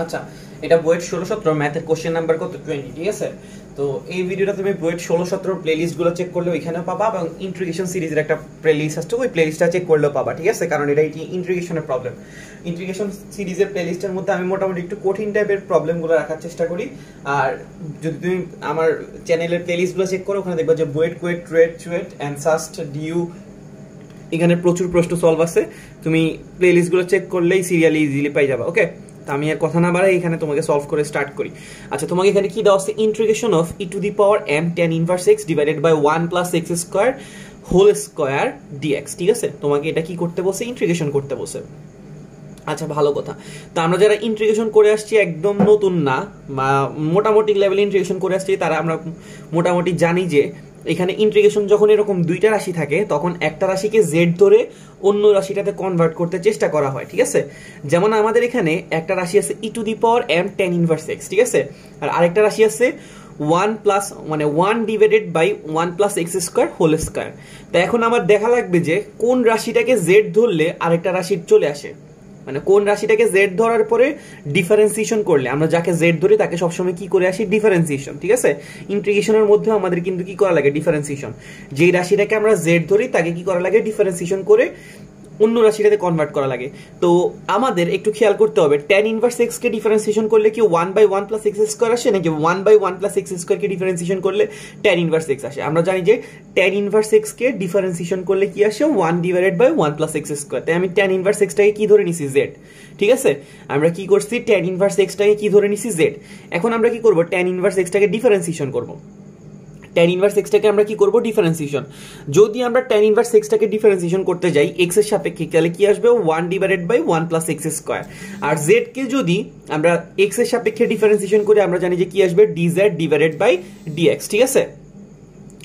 আচ্ছা, এটা বুয়েট 16-17 ম্যাথের কোশ্চেন নাম্বার কত 20, ঠিক আছে। তো এই ভিডিওটা তুমি বুয়েট 16-17 প্লেলিস্ট গুলো চেক করলে ওইখানেও পাবা, এবং ইন্ট্রিগেশন সিরিজের একটা প্লেলিস্ট আছে, ওই প্লেলিস্টটা চেক করলেও পাবা, ঠিক আছে। কারণ এটা ইন্ট্রিগেশনের প্রবলেম। ইন্ট্রিগেশন সিরিজের প্লেলিস্টের মধ্যে আমি মোটামুটি একটু কঠিন টাইপের প্রবলেমগুলো রাখার চেষ্টা করি। আর যদি তুমি আমার চ্যানেলের প্লেলিস্টগুলো চেক করো, ওখানে দেখবা যে বুয়েট, কুয়েট, চুয়েট, অ্যানসাস্ট, ডিউ, এখানে প্রচুর প্রশ্ন সলভ আছে। তুমি প্লেলিস্টগুলো চেক করলেই সিরিয়ালি ইজিলি পাই যাবা। ওকে, তো আমি আর কথা না বাড়াই এখানে তোমাকে সলভ করে স্টার্ট করি। আচ্ছা, তোমাকে এখানে কি দেওয়া আছে? Integration of e to the power m tan inverse x divided by 1 plus x square whole square dx, ঠিক আছে। তোমাকে এটা কি করতে বলছে? ইন্টিগ্রেশন করতে বলছে। আচ্ছা, ভালো কথা। তো আমরা যারা ইন্টিগ্রেশন করে আসছি, একদম নতুন না, মোটামুটি লেভেলে ইন্টিগ্রেশন করে আসছি, তারা আমরা মোটামুটি জানি যে এখানে ইন্টিগ্রেশন যখন এরকম দুইটা রাশি থাকে, তখন একটা রাশিকে জেড ধরে অন্য রাশিটাতে কনভার্ট করতে চেষ্টা করা হয়, ঠিক আছে। যেমন আমাদের এখানে একটা রাশি আছে e to the power m tan inverse x, ঠিক আছে। আর আরেকটা রাশি আছে 1 প্লাস মানে 1 divided by 1 plus x square whole square. তো এখন আমার দেখা লাগবে যে কোন রাশিটাকে জেড ধরলে আরেকটা রাশি চলে আসে, মানে কোন রাশিটাকে জেড ধরার পরে ডিফারেন্সিয়েশন করলে, আমরা যাকে জেড ধরি তাকে সবসময় কি করে আসি? ডিফারেন্সিয়েশন, ঠিক আছে। ইন্টিগ্রেশনের মধ্যে আমাদের কিন্তু কি করা লাগে? ডিফারেন্সিয়েশন। যেই রাশিটাকে আমরা জেড ধরি তাকে কি করা লাগে? ডিফারেন্সিয়েশন করে অন্য রাশিটাতে কনভার্ট করা লাগে। তো আমাদের একটু খেয়াল করতে হবে, tan ইনভার্স x কে ডিফারেন্সিয়েশন করলে কি 1/1 প্লাস x স্কয়ার আসে, নাকি 1/1 প্লাস x স্কয়ার কে ডিফারেন্সিয়েশন করলে tan ইনভার্স x আসে? আমরা জানি যে tan ইনভার্স x কে ডিফারেন্সিয়েশন করলে কি আসে? 1 divided by 1 plus x square. তাই আমি tan ইনভার্স x টাকে কি ধরে নিছি? z, ঠিক আছে। আমরা কি করছি? tan ইনভার্স x টাকে কি ধরে নিছি? z। এখন আমরা কি করব? tan ইনভার্স x টাকে ডিফারেন্সিয়েশন করব। tan ইনভার্স x টাকে আমরা কি করব? ডিফারেন্সিয়েশন। যদি আমরা tan ইনভার্স x টাকে ডিফারেন্সিয়েশন করতে যাই x এর সাপেক্ষে, তাহলে কি আসবে? 1 divided by 1 plus x square. আর z কে যদি আমরা x এর সাপেক্ষে ডিফারেন্সিয়েশন করি, আমরা জানি যে কি আসবে? dz ডিভাইডেড বাই dx, ঠিক আছে।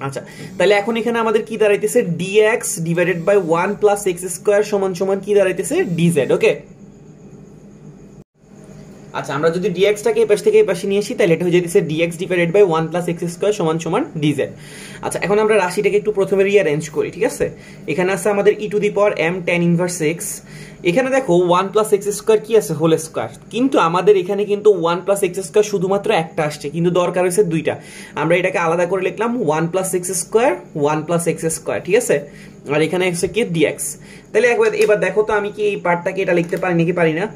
আচ্ছা, তাহলে এখন এখানে আমাদের কি দাঁড়াইতেছে? dx divided by 1 plus x square সমান সমান কি দাঁড়াইতেছে? dz। ওকে, আচ্ছা, আমরা যদি dx টাকে এই পাশ থেকে এই পাশে নিয়ে আসি, তাহলে এটা হয়ে যাচ্ছে dx divided by 1 plus x square সমান সমান dz। আচ্ছা, এখন আমরা রাশিটাকে একটু প্রথমে রিঅ্যারেঞ্জ করি, ঠিক আছে। এখানে আছে আমাদের e to the power m tan inverse x। এখানে দেখো 1 প্লাস x স্কয়ার কি আছে? Whole square. কিন্তু আমাদের এখানে কিন্তু 1 প্লাস x স্কয়ার শুধুমাত্র একটা আসছে, কিন্তু দরকার হয়েছে দুইটা। আমরা এটাকে আলাদা করে লিখলাম 1 plus x square 1 plus x square, ঠিক আছে। আর এখানে আছে কি? dx। তাহলে এবার দেখো তো আমি কি এই পার্টটাকে এটা লিখতে পারি নাকি পারি না?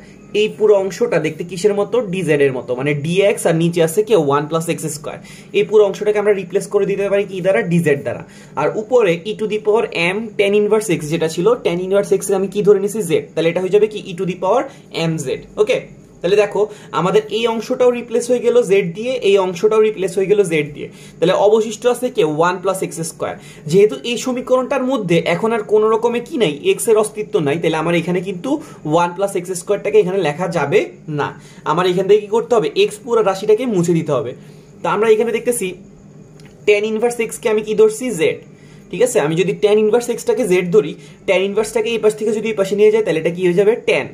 এই পুরো অংশটা দেখতে কিসের মতো? dz এর মতো, মানে dx আর নিচে আছে কি? 1 প্লাস x স্কয়ার। এই পুরো অংশটাকে আমরা রিপ্লেস করে দিতে পারি কি দ্বারা? dz দ্বারা। আর উপরে e to the power m tan inverse x যেটা ছিল, tan ইনভার্স x আমি কি ধরে নিছি? z। তাহলে এটা হয়ে যাবে কি? E to the power mz। ওকে, তাহলে দেখো আমাদের এই অংশটাও রিপ্লেস হয়ে গেল z দিয়ে, এই অংশটাও রিপ্লেস হয়ে গেল z দিয়ে। তাহলে অবশিষ্ট আছে কি? 1 প্লাস x স্কয়ার। যেহেতু এই সমীকরণটার মধ্যে এখন আর কোন রকমে কি নাই? x এর অস্তিত্ব নাই, তাহলে আমার এখানে কিন্তু 1 প্লাস x স্কয়ারটাকে এখানে লেখা যাবে না। আমার এখান থেকে কি করতে হবে? x পুরো রাশিটাকে মুছে দিতে হবে। তো আমরা এখানে দেখতেছি tan ইনভার্স x কে আমি কি ধরছি? z, ঠিক আছে। আমি যদি tan ইনভার্স x টাকে z ধরি, tan ইনভার্সটাকে এই পাশ থেকে যদি এই পাশে নিয়ে যাই, তাহলে এটা কি হয়ে যাবে? tan।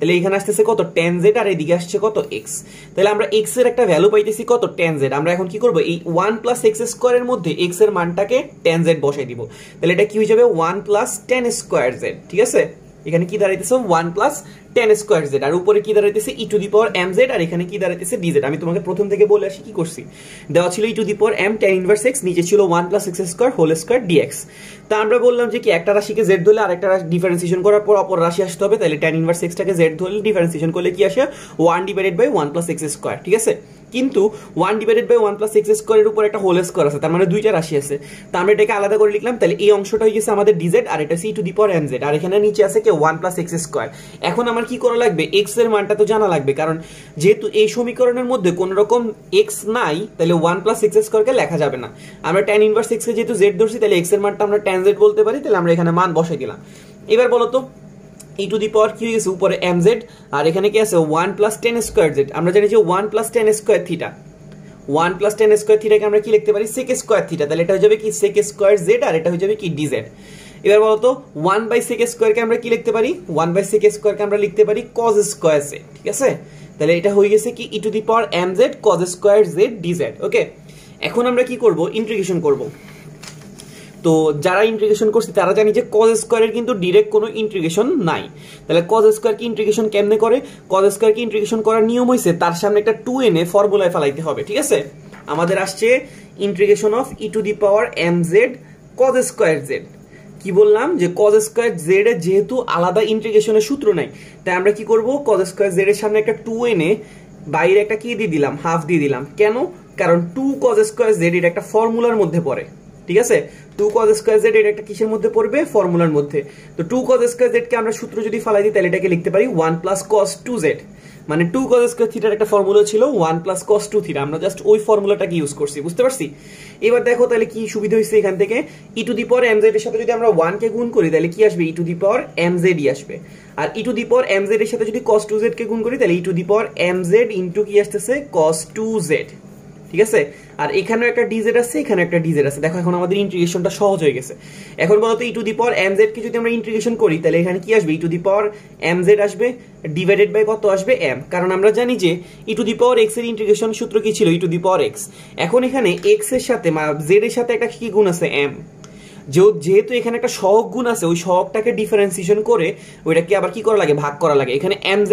তাহলে এখানে আসতেছে কত? tan z, আর এদিকে আসছে কত? x। তাহলে আমরা x এর একটা ভ্যালু পাইতেছি কত? tan z। আমরা এখন কি করব? এই 1 প্লাস x স্কয়ারের মধ্যে x এর মানটাকে tan z বসাই দিব। তাহলে এটা কি হয়ে যাবে? 1 প্লাস tan স্কয়ার z, ঠিক আছে। এখানে কি দাঁড়াইতেছে? 1 প্লাস tan স্কয়ার z, আর উপরে কি দাঁড়াইতেছে? ই টু দি পাওয়ার mz, আর এখানে কি দাঁড়াইতেছে? dz। আমি তোমাকে প্রথম থেকে বলে আসি কি করছি। দেওয়া ছিল e to the power m tan inverse x, নিচে ছিল 1 plus x square whole square dx। তা আমরা বললাম যে কি একটা রাশিকে z ধরলে আরেকটা রাশি ডিফারেন্সিয়েশন করার পর অপর রাশি আসতে হবে। তাহলে tan ইনভার্স x টাকে z ধরলে ডিফারেন্সিয়েশন করলে কি আসে? 1 divided by 1 plus x square, ঠিক আছে। কিন্তু 1 ডিভাইডেড বাই 1 প্লাস x স্কয়ারের উপর একটা হোল স্কয়ার আছে, তার মানে দুইটা রাশি আছে। তো আমরা এটাকে আলাদা করে লিখলাম। তাহলে এই অংশটা হয়ে গেছে আমাদের dz, আর এটা c two the power mz, আর এখানে নিচে আছে কি? 1 প্লাস x স্কয়ার। এখন আমার কি করা লাগবে? x এর মানটা তো জানা লাগবে, কারণ যেহেতু এই সমীকরণের মধ্যে কোন রকম x নাই, তাহলে 1 প্লাস x স্কয়ারকে লেখা যাবে না। আমরা tan ইনভার্স x কে যেহেতু z ধরছি, তাহলে x এর মানটা আমরা tan z বলতে পারি। তাহলে আমরা এখানে মান বসাই দিলাম। এবার বলো তো ই টু দি পাওয়ার কি হয়ে গেছে? উপরে mz, আর এখানে কি আছে? 1 প্লাস tan স্কয়ার z। আমরা জানি যে 1 plus tan square theta, 1 plus tan square থিটাকে আমরা কি লিখতে পারি? sec square theta. তাহলে এটা হয়ে যাবে কি? sec স্কয়ার z, আর এটা হয়ে যাবে কি? dz। এবার বলো তো 1 বাই sec স্কয়ার কে আমরা কি লিখতে পারি? 1 বাই sec স্কয়ার কে আমরা লিখতে পারি cos স্কয়ার z, ঠিক আছে। তাহলে এটা হয়ে গেছে কি? E to the power mz cos square z dz। Okay, এখন আমরা কি করব? ইন্টিগ্রেশন করব। তো যারা ইন্টিগ্রেশন করছে তারা জানি যে কজ স্কোয়ারের কিন্তু ডিরেক্ট কোনো ইন্টিগ্রেশন নাই। তাহলে কজ স্কোয়ার কি ইন্টিগ্রেশন কেমনে করে? কজ স্কোয়ার কি ইন্টিগ্রেশন করার নিয়ম হইছে তার সামনে একটা 2 এনে ফর্মুলায় ফেলাইতে হবে, ঠিক আছে? আমাদের আসছে integration of e to the power mz cos square z। কি বললাম যে কজ স্কোয়ার z এর যেহেতু আলাদা ইন্টিগ্রেশনের সূত্র নাই, তাই আমরা কি করব, কজ স্কোয়ার z এর সামনে একটা 2 এনে বাইরে একটা কি দিয়ে দিলাম, হাফ দিয়ে দিলাম। কেন? কারণ 2 কজ স্কোয়ার z এর একটা ফর্মুলার মধ্যে পড়ে, ঠিক আছে? 2 cos স্কয়ার z এর একটা কিসের মধ্যে পড়বে? ফর্মুলার মধ্যে। তো 2 cos স্কয়ার z কে আমরা সূত্র যদি ফালাই দিই তাহলে এটাকে লিখতে পারি 1 cos 2z। মানে 2 cos স্কয়ার থিটার একটা ফর্মুলা ছিল 1 cos 2 থিটা, আমরা জাস্ট ওই ফর্মুলাটাকে ইউজ করছি, বুঝতে পারছি? এবার দেখো তাহলে কি সুবিধা হইছে এখান থেকে, e to the power mz এর সাথে যদি আমরা 1 কে গুণ করি তাহলে কি আসবে? e to the power mz ই আসবে। আর e to the power mz এর সাথে যদি cos 2z কে গুণ করি তাহলে e to the power mz into কি আসতেছে? cos 2z, ঠিক আছে? আর এখানেও একটা ডিজেড আছে, এখানে একটা ডিজেড আছে। দেখো এখন আমাদের ইন্টিগ্রেশনটা সহজ হয়ে গেছে। এখন বলতো ই টু দি পাওয়ার mz কে যদি আমরা ইন্টিগ্রেশন করি তাহলে এখানে কি আসবে? E to the power mz আসবে ডিভাইডেড বাই কত আসবে? m। কারণ আমরা জানি যে ই টু দি পাওয়ার x এর ইন্টিগ্রেশন সূত্র কি ছিল? E to the power x। এখন এখানে x এর সাথে z এর সাথে একটা কি গুণ আছে? m। যেহেতু এখানে একটা সহগ গুণ আছে, ওই সহগটাকে ডিফারেন্সিয়েশন করে ওইটাকে আবার কি করা লাগে? ভাগ করা লাগে। এখানে mz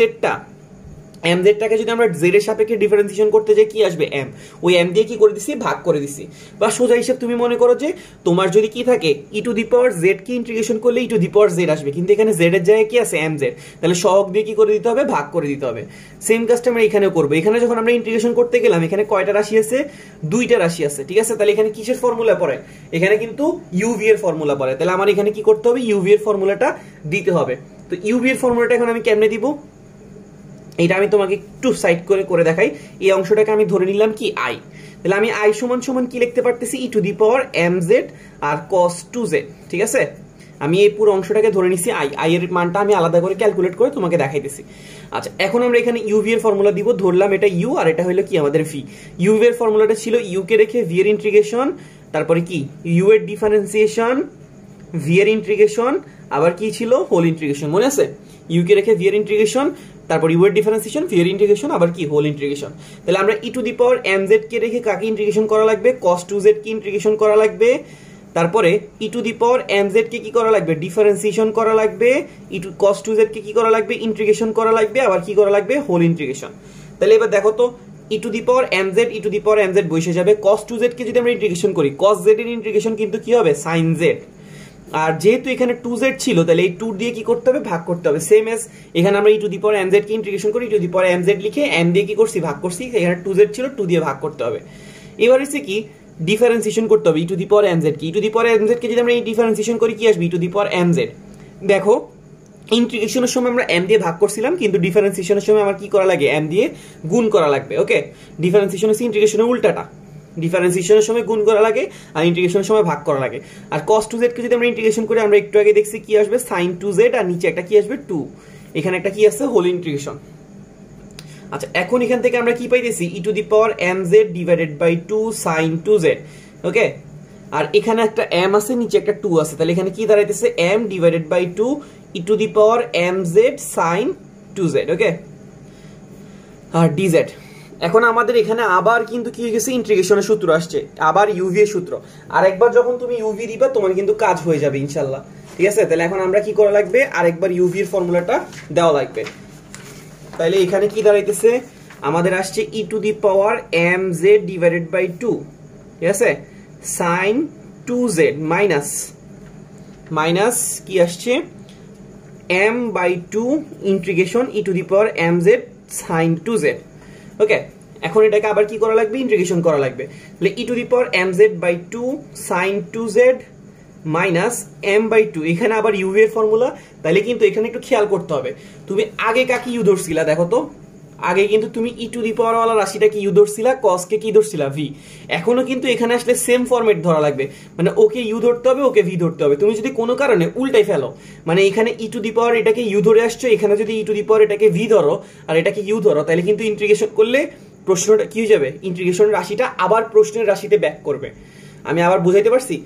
টাকে যদি আমরা z এর সাপেক্ষে ডিফারেন্সিয়েশন করতে যাই কি আসবে? m। ওই m দিয়ে কি করে দিছি? ভাগ করে দিছি। বা সোজা হিসাব তুমি মনে করো যে তোমার যদি কি থাকে e to the power z K integration করলে e to the power z আসবে, কিন্তু এখানে z এর জায়গায় কি আছে? mz। তাহলে সহগ দিয়ে কি করে দিতে হবে? ভাগ করে দিতে হবে। সেম কাজটা আমরা এখানেও করব। এখানে যখন আমরা ইন্টিগ্রেশন করতে গেলাম এখানে কয়টা রাশি আছে? 2টা রাশি আছে, ঠিক আছে? তাহলে এখানে কিসের ফর্মুলা পড়ে? এখানে কিন্তু uv এর ফর্মুলা পড়ে। তাহলে আমার এখানে কি করতে হবে? uv এর ফর্মুলাটা দিতে হবে। তো uv এর ফর্মুলাটা এখন আমি কেমনে দিব? এটা আমি তোমাকে একটু সাইড করে দেখাই। এই অংশটাকে আমি ধরে নিলাম কি? i। তাহলে আমি i সমান সমান কি লিখতে পারতেছি? e to the power mz আর cos 2z, ঠিক আছে? আমি এই পুরো অংশটাকে ধরে নিছি i এর মানটা আমি আলাদা করে ক্যালকুলেট করে তোমাকে দেখাইতেছি। আচ্ছা, এখন আমরা এখানে uv এর ফর্মুলা দিব। ধরলাম এটা u আর এটা হলো কি আমাদের v। uv এর ফর্মুলাটা ছিল u কে রেখে v এর ইন্টিগ্রেশন, তারপরে কি u এর ডিফারেন্সিয়েশন, v এর ইন্টিগ্রেশন, আবার কি ছিল? হোল ইন্টিগ্রেশন, মনে আছে? u কে রেখে v এর ইন্টিগ্রেশন, তারপর u এর ডিফারেন্সিয়েশন, v এর ইন্টিগ্রেশন, আবার কি? Whole integration. তাহলে আমরা e to the power mz কে রেখে কাকে ইন্টিগ্রেশন করা লাগবে? cos 2z কে ইন্টিগ্রেশন করা লাগবে। তারপরে e to the power mz কে কি করা লাগবে? ডিফারেন্সিয়েশন করা লাগবে। cos 2z কে কি করা লাগবে? ইন্টিগ্রেশন করা লাগবে, আবার কি করা লাগবে? Whole integration. তাহলে এবার দেখো তো e to the power mz e to the power mz বসে যাবে। cos 2z কে যদি আমরা ইন্টিগ্রেশন করি, cos z এর ইন্টিগ্রেশন কিন্তু কি হবে? sin z। আর যেহেতু এখানে 2z ছিল তাহলে এই 2 দিয়ে কি করতে হবে? ভাগ করতে হবে। সেম এস এখানে আমরা e to the power mz K integration করি, e to the power mz লিখে m দিয়ে কি করছি? ভাগ করছি। এখানে 2z ছিল, 2 দিয়ে ভাগ করতে হবে। এবার হচ্ছে কি? ডিফারেন্সিয়েশন করতে হবে e to the power mz K. e to the power mz কে যদি আমরা এই ডিফারেন্সিয়েশন করি কি আসবে? e to the power mz। দেখো ইন্টিগ্রেশনের সময় আমরা m দিয়ে ভাগ করছিলাম, কিন্তু ডিফারেন্সিয়েশনের সময় আমার কি করা লাগে? m দিয়ে গুণ করা লাগবে। ওকে, ডিফারেন্সিয়েশন হচ্ছে ইন্টিগ্রেশনের উল্টাটা। ডিফারেন্সিয়েশনের সময় গুণ করা লাগে আর ইন্টিগ্রেশনের সময় ভাগ করা লাগে। আর cos 2z কে যদি আমরা ইন্টিগ্রেশন করি, আমরা একটু আগে দেখছি কি আসবে? sin 2z, আর নিচে একটা কি আসবে? 2। এখানে একটা কি আছে? Whole integration. আচ্ছা, এখন এখান থেকে আমরা কি পাইতেছি? e to the power mz divided by 2 sin 2z। Okay, আর এখানে একটা m আছে, নিচে একটা 2 আছে। তাহলে এখানে কি দাঁড়াইতেছে? m divided by 2 e to the power mz sin 2z। Okay, আর dz। এখন আমাদের এখানে আবার কিন্তু কি হয়ে গেছে? ইন্টিগ্রেশনের সূত্র আসছে, আবার uv এর সূত্র। আরেকবার যখন তুমি uv দিবা তোমার কিন্তু কাজ হয়ে যাবে ইনশাআল্লাহ, ঠিক আছে? তাহলে এখন আমরা কি করা লাগবে? আরেকবার uv এর ফর্মুলাটা দেওয়া লাগবে। তাহলে এখানে কি দাঁড়াইতেছে? আমাদের আসছে e to the power mz divided by 2, ঠিক আছে? sin 2z মাইনাস কি আসছে? m by 2 integration e to the power mz sin 2z। Okay, এখন এটাকে আবার কি করা লাগবে? ইন্টিগ্রেশন করা লাগবে। তাহলে e to the power mz by 2 sin 2z minus m by 2। এখানে আবার u এর ফর্মুলা। তাহলে কিন্তু এখানে একটু খেয়াল করতে হবে, তুমি আগে কাকে u ধরছিলা? দেখো তো, আগে কিন্তু তুমি e টু দি পাওয়ার ওয়ালা রাশিটাকে u ধরছিলা, cos কে কি ধরছিলা? v। এখনো কিন্তু এখানে আসলে সেম ফরম্যাট ধরা লাগবে, মানে ওকে u ধরতে হবে, ওকে v ধরতে হবে। তুমি যদি কোনো কারণে উল্টাই ফেলো, মানে এখানে e টু দি পাওয়ার এটাকে u ধরে আসছো, এখানে যদি e টু দি পাওয়ার এটাকে v ধরো আর এটাকে u ধরো, তাহলে কিন্তু ইন্টিগ্রেশন করলে প্রশ্নটা কি হয়ে যাবে? ইন্টিগ্রেশন রাশিটা আবার প্রশ্নের রাশিতে ব্যাক করবে। আমি আবার বুঝাইতে পারছি?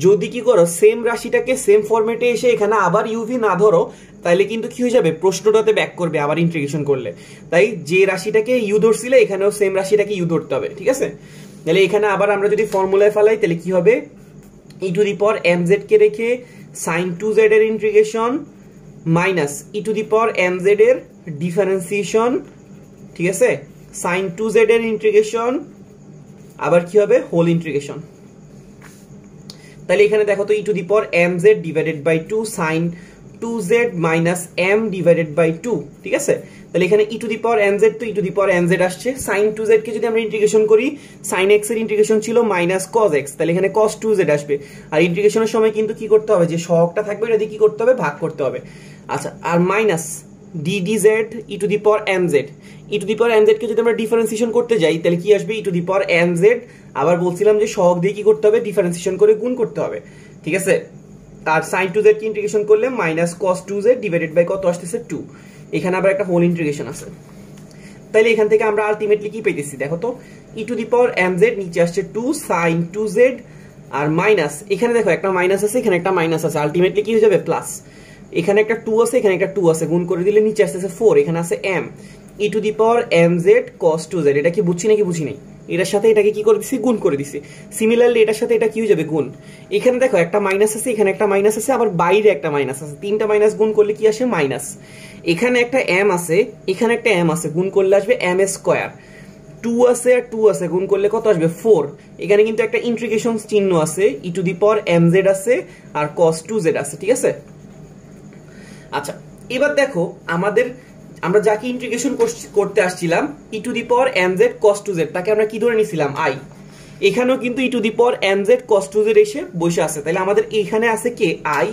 যদি কি করো, সেম রাশিটাকে সেম ফরম্যাটে এসে এখানে আবার uv না ধরো, তাহলে কিন্তু কি হয়ে যাবে? প্রশ্নটাতে ব্যাক করবে আবার ইন্টিগ্রেশন করলে। তাই যে রাশিটাকে u ধরছিলে এখানেও সেম রাশিটাকে u ধরতে হবে, ঠিক আছে? তাহলে এখানে আবার আমরা যদি ফর্মুলায় ফেলাই তাহলে কি হবে? E to the power M z কে রেখে সাইন 2z এর integration minus e to the power M z এর ডিফারেন্সিয়েশন, ঠিক আছে, সাইন 2z এর ইন্টিগ্রেশন, আবার কি হবে হোল ইন্টিগ্রেশন। তাহলে এখানে দেখো তো e to the power M z divided by 2 sine 2z minus m divided by 2, ঠিক আছে। তাহলে এখানে e to the power M z, তো e to the power M z আসছে, সাইন 2z কে যদি আমরা ইন্টিগ্রেশন করি সাইন x এর ইন্টিগ্রেশন ছিল মাইনাস cos x, তাহলে এখানে cos 2z আসবে। আর ইন্টিগ্রেশনের সময় কিন্তু কি করতে হবে, যে সহগটা থাকবে এটা দিয়ে কি করতে হবে, ভাগ করতে হবে। আচ্ছা, আর minus d d z e to the power M z, e to the power M z কে যদি আমরা ডিফারেন্সিয়েশন করতে যাই তাহলে কি আসবে, e to the power M z, আবার বলছিলাম যে সহগ দিয়ে কি করতে হবে, ডিফারেন্সিয়েশন করে গুণ করতে হবে, ঠিক আছে। আর sin 2z কে ইন্টিগ্রেশন করলে minus cos 2z divided by কত আসতেছে 2, এখানে আবার একটা হোল ইন্টিগ্রেশন আছে। তাহলে এখান থেকে আমরা আলটিমেটলি কি পেতেছি দেখো তো, e to the power M z নিচে আসছে 2 sin 2z আর মাইনাস, এখানে দেখো একটা মাইনাস আছে, এখানে একটা মাইনাস আছে, আলটিমেটলি কি হয়ে যাবে প্লাস, এখানে একটা 2 আছে, এখানে একটা 2 আছে, গুণ করে দিলে নিচে আসতেছে 4, এখানে আছে m, e to the power M Z cos 2z। এটা কি বুঝছি নাকি বুঝি নাই, এটার সাথে এটাকে কি করে দিছি, গুণ করে দিছি। সিমিলারলি এটার সাথে এটা কি হয়ে যাবে, গুণ। এখানে দেখো একটা মাইনাস আছে, এখানে একটা মাইনাস আছে, আবার বাইরে একটা মাইনাস আছে, তিনটা মাইনাস গুণ করলে কি আসে মাইনাস। এখানে একটা m আছে, এখানে একটা m আছে, গুণ করলে আসবে m স্কয়ার। 2 আছে আর 2 আছে, গুণ করলে কত আসবে 4। এখানে কিন্তু একটা ইন্টিগ্রেশন চিহ্ন আছে, e to the power M z আছে আর cos 2z আছে, ঠিক আছে। আচ্ছা, এবার দেখো আমরা যাকে ইন্টিগ্রেশন করতে আসছিলাম e to the power M Z cos 2z, তাকে আমরা কি ধরে নিছিলাম i। এখানেও কিন্তু e to the power M Z cos 2z এসে বসে আছে, তাহলে আমাদের এখানে আছে কে i,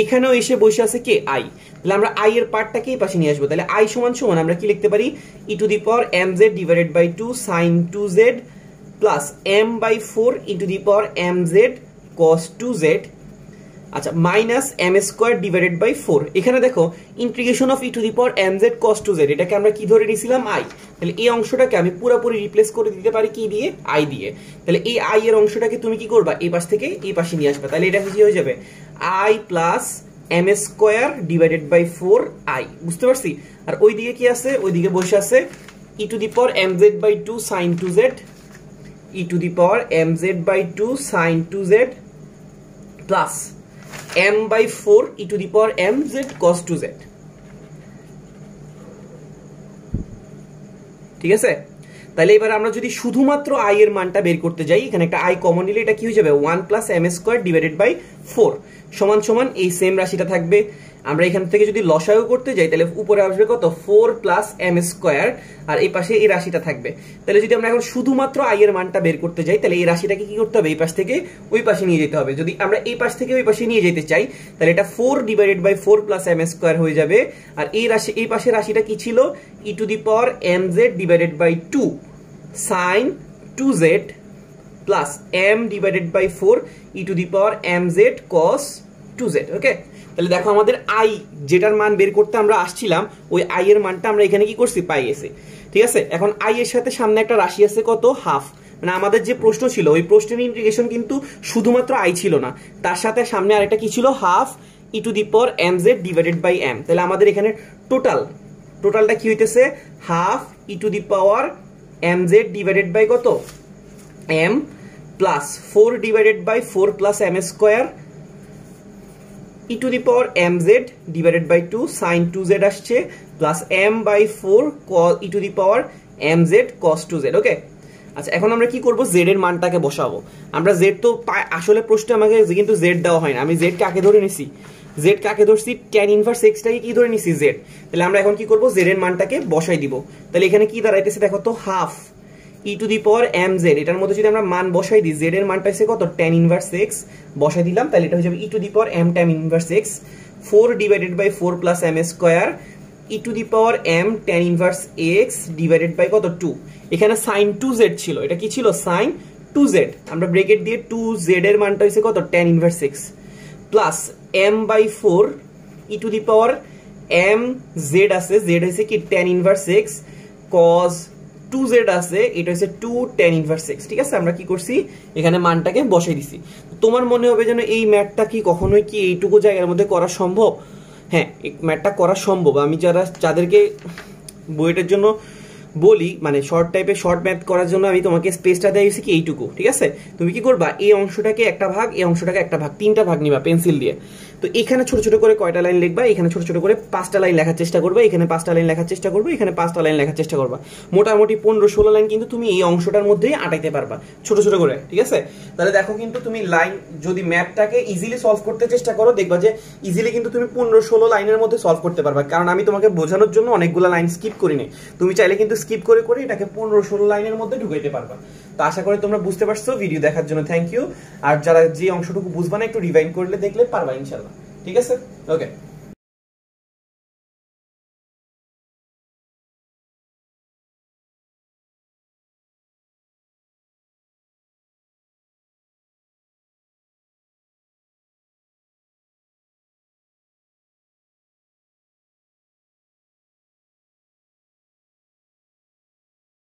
এখানেও এসে বসে আছে কে i, তাহলে আমরা i এর পার্টটাকে এই পাশে নিয়ে আসবো। তাহলে i সমান সমান আমরা কি লিখতে পারি, e to the power M z divided by 2 sin 2z plus m by 4 e to the power M Z cos 2z, আচ্ছা, minus m square divided by 4। এখানে দেখো integration of e to the power M Z cos 2z, এটাকে আমরা কি ধরে নিয়েছিলাম i, তাহলে এই অংশটাকে আমি পুরোপুরি রিপ্লেস করে দিতে পারি কি দিয়ে, i দিয়ে। তাহলে এই i এর অংশটাকে তুমি কি করবা, এই পাশ থেকে এই পাশে নিয়ে আসবে, তাহলে এটা কি হয়ে যাবে i plus M square divided by 4i, বুঝতে পারছি। আর ওই দিকে কি আছে, ওই দিকে বসে আছে e to the power M z by 2 sin 2z, e to the power M z by 2 sin 2z plus m by 4 e to the power mz cos 2z, ঠিক আছে। তাহলে এবার আমরা যদি শুধুমাত্র i এর মানটা বের করতে যাই, এখানে একটা i কমন নিলে এটা কি হয়ে যাবে 1 plus m square divided by 4 সমান সমান এই সেম রাশিটা থাকবে। আমরা এখান থেকে যদি লসাগু করতে যাই তাহলে উপরে আসবে কত 4 প্লাস m স্কয়ার, আর এই পাশে এই রাশিটা থাকবে। তাহলে যদি আমরা এখন শুধুমাত্র i এর মানটা বের করতে যাই তাহলে এই রাশিটাকে কি করতে হবে, এই পাশ থেকে ওই পাশে নিয়ে যেতে হবে। যদি আমরা এই পাশ থেকে ওই পাশে নিয়ে যেতে চাই তাহলে এটা 4 divided by 4 plus m square হয়ে যাবে। আর এই রাশি, এই পাশে রাশিটা কি ছিল, e to the power mz divided by 2 sin 2z plus m divided by 4 e to the power mz cos 2z, okay. তাহলে দেখো আমাদের i যেটার মান বের করতে আমরা আসছিলাম ওই i এর মানটা আমরা এখানে কি করছি, পাই গেছি, ঠিক আছে। এখন i এর সাথে সামনে একটা রাশি আছে কত, হাফ, মানে আমাদের যে প্রশ্ন ছিল ওই প্রশ্নের ইন্টিগ্রেশন কিন্তু শুধুমাত্র i ছিল না, তার সাথে সামনে আরেকটা কি ছিল, half e to the power mz divided by m। তাহলে আমাদের এখানে টোটালটা কি হইতেছে, half e to the power mz divided by কত m plus 4 divided by 4 plus m square e to the power mz divided by 2 sin 2z আসছে plus m by 4 e to the power mz cos 2z, okay. আচ্ছা, এখন আমরা কি করব, z এর মানটাকে বসাবো। আমরা z তো আসলে প্রশ্নে আমাকে কিন্তু z দেওয়া হয় না, আমি z কাকে ধরে নিছি, z কাকে ধরছি, tan ইনভার্স x টাকে কি ধরে নিছি, z। তাহলে আমরা এখন কি করব, z এর মানটাকে বসাই দিব। তাহলে এখানে কি দাঁড়াইতেছে দেখো তো, half e to the power mz, এটার মধ্যে যদি আমরা মান বসাই দিই, z এর মানটা হচ্ছে কত, tan ইনভার্স x, বসাই দিলাম, তাহলে এটা হয়ে যাবে e to the power m tan inverse x 4 divided by 4 plus m square e to the power m tan inverse x divided by কত 2। এখানে sin 2z ছিল, এটা কি ছিল, sin 2z, আমরা ব্র্যাকেট দিয়ে 2z এর মানটা হইছে কত, tan inverse x plus m by 4 e to the power m z আছে, z হইছে কি tan inverse x cos 2z আছে, এটা হচ্ছে 2 tan ইনভার্স x, ঠিক আছে। আমরা কি করছি, এখানে মানটাকে বসাই দিছি। তোমার মনে হবে যেন এই ম্যাথটা কি কখনোই কি এইটুকু জায়গার মধ্যে করা সম্ভব, হ্যাঁ এই ম্যাথটা করা সম্ভব। আমি যাদেরকে বুয়েটের জন্য বলি, মানে শর্ট টাইপের শর্ট ম্যাথ করার জন্য আমি তোমাকে স্পেসটা দিয়েছি কি এইটুকু, ঠিক আছে? তুমি কি করবা, এই অংশটাকে একটা ভাগ, এই অংশটাকে একটা ভাগ, তিনটা ভাগ নিবা পেন্সিল দিয়ে। তো এখানে ছোট ছোট করে কয়টা লাইন লিখবা, এখানে ছোট ছোট করে 5টা লাইন লেখার চেষ্টা করবা, এখানে 5টা লাইন লেখার চেষ্টা করবা, এখানে 5টা লাইন লেখার চেষ্টা করবা। মোটামুটি 15-16 লাইন কিন্তু তুমি এই অংশটার মধ্যেই আটাইতে পারবা ছোট ছোট করে, ঠিক আছে? তাহলে দেখো কিন্তু তুমি লাইন যদি ম্যাথটাকে ইজিলি সলভ করতে চেষ্টা করো, দেখবা যে ইজিলি কিন্তু তুমি 15-16 লাইনের মধ্যে সলভ করতে পারবা। কারণ আমি তোমাকে বোঝানোর জন্য অনেকগুলো লাইন স্কিপ করি নাই, তুমি চাইলে কিন্তু স্কিপ করে করে এটাকে 15-16 লাইনের মধ্যে ঢুকাইতে পারবা। তো আশা করি তোমরা বুঝতে পারছো। ভিডিও দেখার জন্য থ্যাংক ইউ। আর যারা যে অংশটুকু বুঝবা না একটু রিভাইন্ড করলে দেখলে পারবা ইনশাআল্লাহ, ঠিক আছে? ওকে।